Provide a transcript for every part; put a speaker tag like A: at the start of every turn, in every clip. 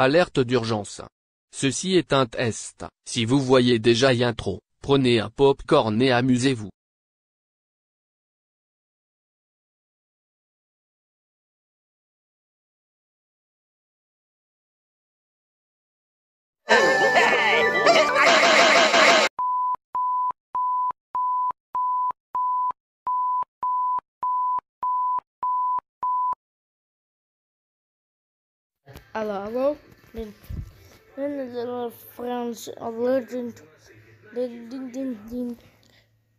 A: Alerte d'urgence. Ceci est un test. Si vous voyez déjà y trop, prenez un pop-corn et amusez-vous.
B: Hello, then the French legend,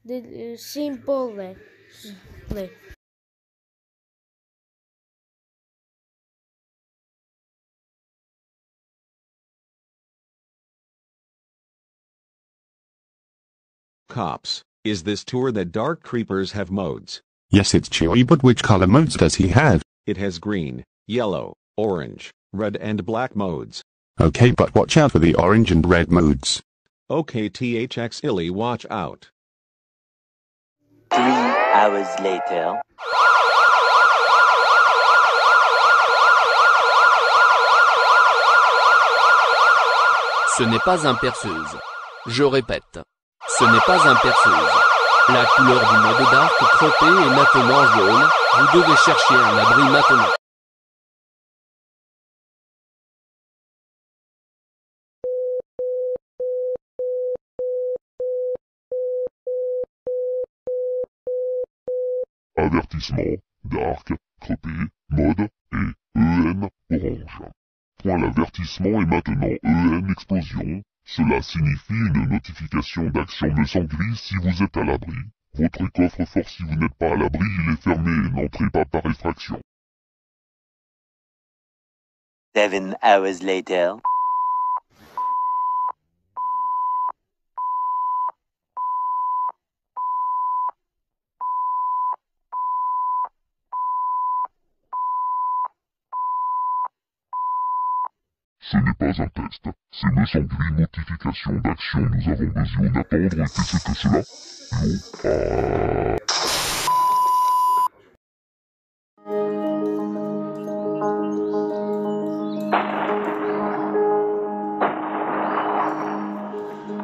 B: the simple way.
C: Cops, is this tour that Dark Creepers have modes?
D: Yes, it's Chewy, but which color modes does he have?
C: It has green, yellow, orange, red and black modes.
D: Okay, but watch out for the orange and red modes.
C: Okay, THX Illy, watch out.
E: 3 hours later.
A: Ce n'est pas un perceuse. Je répète. Ce n'est pas un perceuse. La couleur du mode dark croppé est maintenant jaune, vous devez chercher un abri maintenant.
F: Avertissement, dark, crepé, mode et EN orange. Point l'avertissement est maintenant EN explosion. Cela signifie une notification d'action de sang gris si vous êtes à l'abri. Votre coffre-fort si vous n'êtes pas à l'abri, il est fermé et n'entrez pas par effraction.
E: 7 hours later.
F: Ce n'est pas un test, c'est me sangrie notification d'action, nous avons besoin d'attendre, qu'est-ce que cela?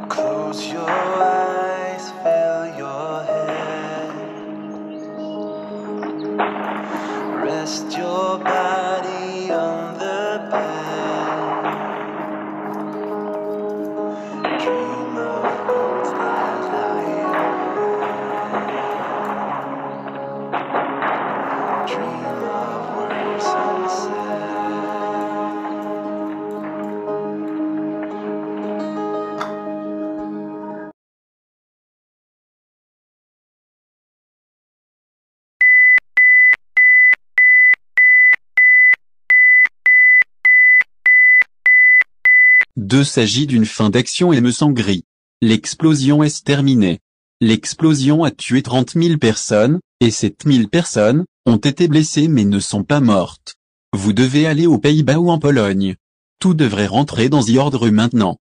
G: Close your eyes, fill your head. Rest your body on the bed. Dream of words that lie away. Dream of words unsaid.
H: S'agit d'une fin d'action et me sent gris. L'explosion est terminée. L'explosion a tué 30 000 personnes, et 7 000 personnes ont été blessées mais ne sont pas mortes. Vous devez aller aux Pays-Bas ou en Pologne. Tout devrait rentrer dans l'ordre maintenant.